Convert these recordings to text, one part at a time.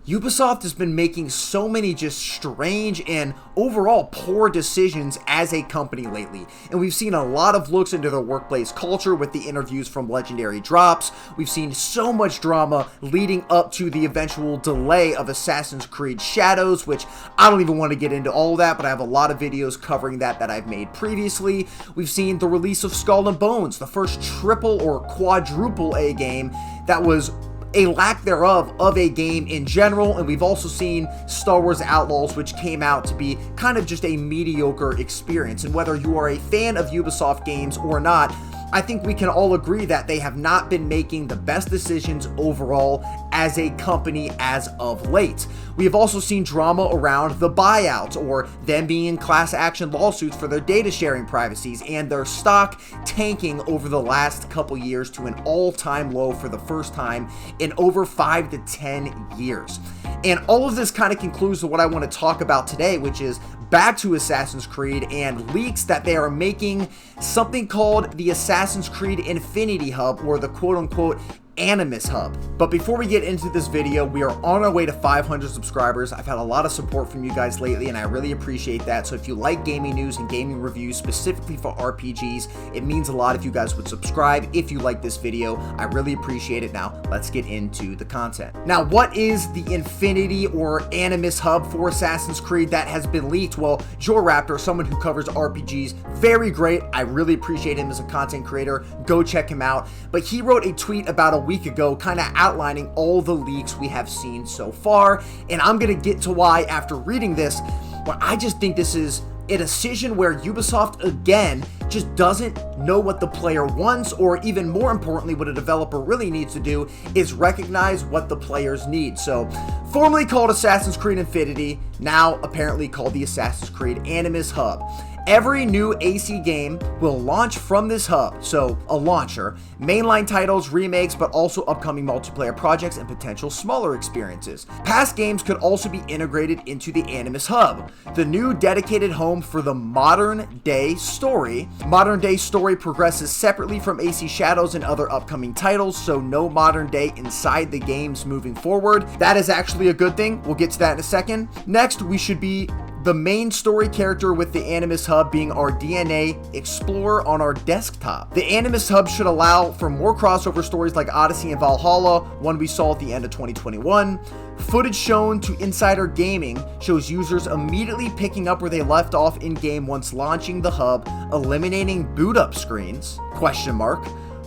Ubisoft has been making so many just strange and overall poor decisions as a company lately, and we've seen a lot of looks into their workplace culture with the interviews from Legendary Drops. We've seen so much drama leading up to the eventual delay of Assassin's Creed Shadows, which I don't even want to get into all of that, but I have a lot of videos covering that I've made previously. We've seen the release of Skull and Bones, the first triple or quadruple A game that was a lack thereof of a game in general, and we've also seen Star Wars Outlaws, which came out to be kind of just a mediocre experience. And whether you are a fan of Ubisoft games or not, I think we can all agree that they have not been making the best decisions overall as a company as of late. We have also seen drama around the buyouts, or them being in class action lawsuits for their data sharing privacies, and their stock tanking over the last couple years to an all-time low for the first time in over 5 to 10 years. And all of this kind of concludes to what I want to talk about today, which is back to Assassin's Creed and leaks that they are making something called the Assassin's Creed Infinity Hub, or the quote-unquote ANIMUS hub. But before we get into this video, we are on our way to 500 subscribers. I've had a lot of support from you guys lately, and I really appreciate that. So if you like gaming news and gaming reviews specifically for RPGs, it means a lot if you guys would subscribe if you like this video. I really appreciate it. Now let's get into the content. Now, what is the Infinity or ANIMUS hub for Assassin's Creed that has been leaked? Well, Joe Raptor, someone who covers RPGs, very great. I really appreciate him as a content creator. Go check him out. But he wrote a tweet about a week ago kind of outlining all the leaks we have seen so far, and I'm gonna get to why after reading this. But I just think this is a decision where Ubisoft again just doesn't know what the player wants, or even more importantly, what a developer really needs to do is recognize what the players need. So, formerly called Assassin's Creed Infinity, now apparently called the Assassin's Creed ANIMUS hub. Every new AC game will launch from this hub, so a launcher, mainline titles, remakes, but also upcoming multiplayer projects and potential smaller experiences. Past games could also be integrated into the ANIMUS hub, the new dedicated home for the modern day story. Modern day story progresses separately from AC Shadows and other upcoming titles, so no modern day inside the games moving forward. That is actually a good thing. We'll get to that in a second. Next, we should be the main story character with the ANIMUS hub being our DNA Explorer on our desktop. The ANIMUS hub should allow for more crossover stories like Odyssey and Valhalla, one we saw at the end of 2021. Footage shown to Insider Gaming shows users immediately picking up where they left off in-game once launching the hub, eliminating boot-up screens, ?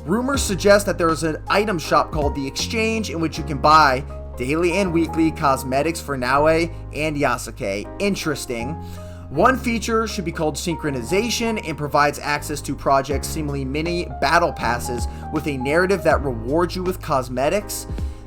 Rumors suggest that there is an item shop called The Exchange in which you can buy daily and weekly cosmetics for Naue and Yasuke. Interesting. One feature should be called Synchronization and provides access to projects, seemingly mini battle passes with a narrative that rewards you with cosmetics.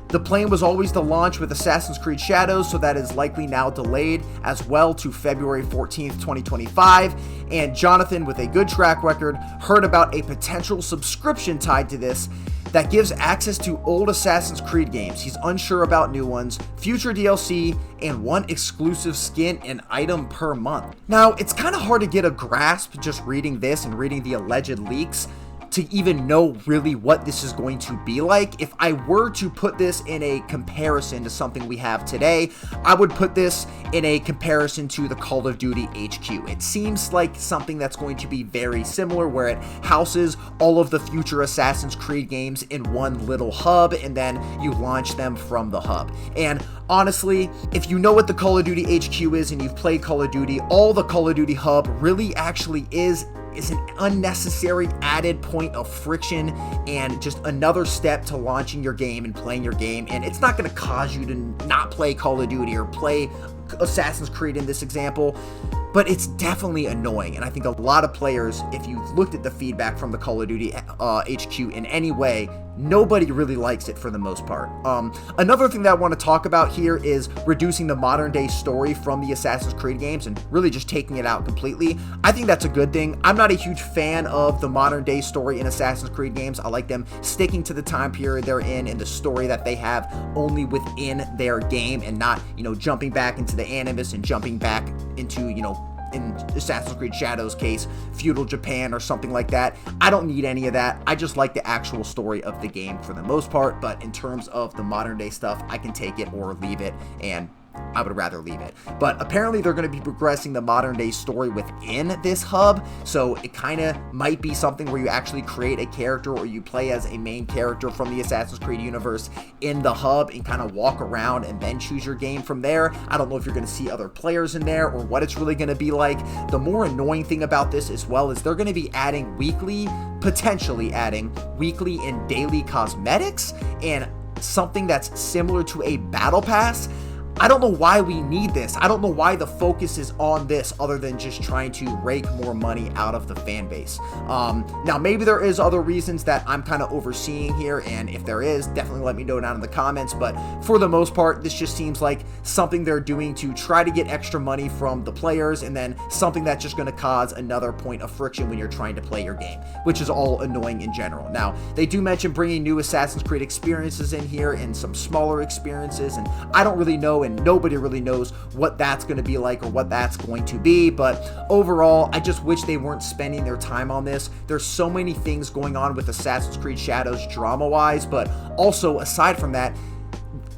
The plan was always to launch with Assassin's Creed Shadows, so that is likely now delayed as well to February 14th, 2025. And Jonathan, with a good track record, heard about a potential subscription tied to this that gives access to old Assassin's Creed games. He's unsure about new ones, future DLC, and one exclusive skin and item per month. Now, it's kind of hard to get a grasp just reading this and reading the alleged leaks to even know really what this is going to be like. If I were to put this in a comparison to something we have today, I would put this in a comparison to the Call of Duty HQ. It seems like something that's going to be very similar, where it houses all of the future Assassin's Creed games in one little hub, and then you launch them from the hub. And honestly, if you know what the Call of Duty HQ is and you've played Call of Duty, all the Call of Duty hub really actually is an unnecessary added point of friction and just another step to launching your game and playing your game. And it's not going to cause you to not play Call of Duty or play Assassin's Creed in this example, but it's definitely annoying. And I think a lot of players, if you've looked at the feedback from the Call of Duty HQ in any way, nobody really likes it for the most part. Another thing that I want to talk about here is reducing the modern day story from the Assassin's Creed games and really just taking it out completely. I think that's a good thing. I'm not a huge fan of the modern day story in Assassin's Creed games. I like them sticking to the time period they're in and the story that they have only within their game, and not, jumping back into the Animus and jumping back into, in Assassin's Creed Shadows case, feudal Japan or something like that. I don't need any of that. I just like the actual story of the game for the most part, but in terms of the modern day stuff, I can take it or leave it, and I would rather leave it. But apparently they're going to be progressing the modern day story within this hub, so it kind of might be something where you actually create a character or you play as a main character from the Assassin's Creed universe in the hub and kind of walk around and then choose your game from there. I don't know if you're going to see other players in there or what it's really going to be like. The more annoying thing about this as well is they're going to be adding potentially adding weekly and daily cosmetics and something that's similar to a battle pass. I don't know why we need this. I don't know why the focus is on this other than just trying to rake more money out of the fan base. Now, maybe there is other reasons that I'm kind of overseeing here, and if there is, definitely let me know down in the comments, but for the most part, this just seems like something they're doing to try to get extra money from the players, and then something that's just going to cause another point of friction when you're trying to play your game, which is all annoying in general. Now, they do mention bringing new Assassin's Creed experiences in here and some smaller experiences, and I don't really know, and nobody really knows what that's going to be like or what that's going to be, but overall, I just wish they weren't spending their time on this. There's so many things going on with Assassin's Creed Shadows drama-wise, but also, aside from that,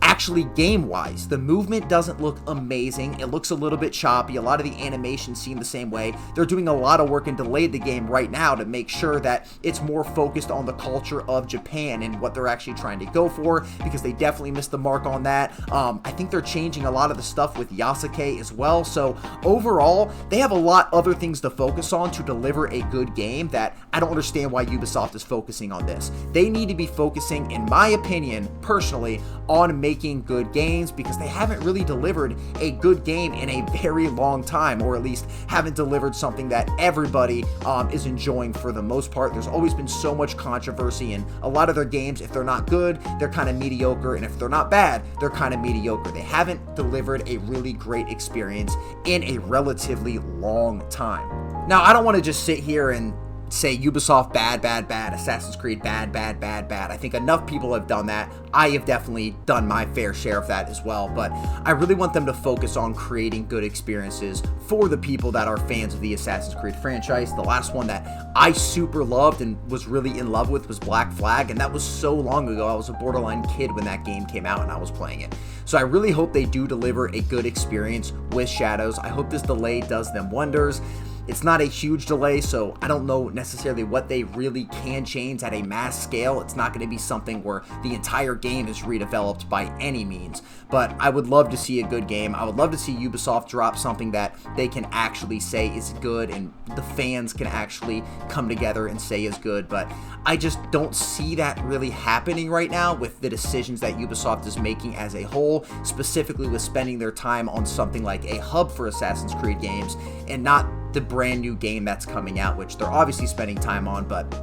actually game-wise, the movement doesn't look amazing. It looks a little bit choppy. A lot of the animations seem the same way. They're doing a lot of work and delayed the game right now to make sure that it's more focused on the culture of Japan and what they're actually trying to go for, because they definitely missed the mark on that. I think they're changing a lot of the stuff with Yasuke as well. So overall, they have a lot other things to focus on to deliver a good game that I don't understand why Ubisoft is focusing on this. They need to be focusing, in my opinion, personally, on making good games, because they haven't really delivered a good game in a very long time, or at least haven't delivered something that everybody is enjoying for the most part. There's always been so much controversy, and a lot of their games, if they're not good, they're kind of mediocre, and if they're not bad, they're kind of mediocre. They haven't delivered a really great experience in a relatively long time. Now, I don't want to just sit here and say Ubisoft bad, Assassin's Creed bad. I think enough people have done that. I have definitely done my fair share of that as well, but I really want them to focus on creating good experiences for the people that are fans of the Assassin's Creed franchise. The last one that I super loved and was really in love with was Black Flag, and that was so long ago. I was a borderline kid when that game came out and I was playing it. So I really hope they do deliver a good experience with Shadows. I hope this delay does them wonders. It's not a huge delay, so I don't know necessarily what they really can change at a mass scale. It's not going to be something where the entire game is redeveloped by any means, but I would love to see a good game. I would love to see Ubisoft drop something that they can actually say is good and the fans can actually come together and say is good, but I just don't see that really happening right now with the decisions that Ubisoft is making as a whole, specifically with spending their time on something like a hub for Assassin's Creed games and not the brand new game that's coming out, which they're obviously spending time on, but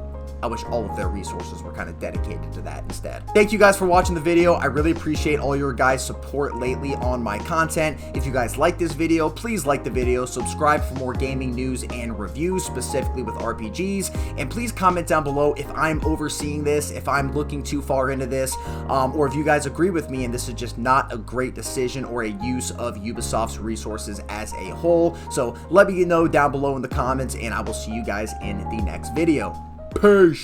I wish all of their resources were kind of dedicated to that instead. Thank you guys for watching the video. I really appreciate all your guys' support lately on my content. If you guys like this video, please like the video, subscribe for more gaming news and reviews, specifically with RPGs, and please comment down below if I'm overseeing this, if I'm looking too far into this, or if you guys agree with me and this is just not a great decision or a use of Ubisoft's resources as a whole. So let me know down below in the comments, and I will see you guys in the next video. Peace.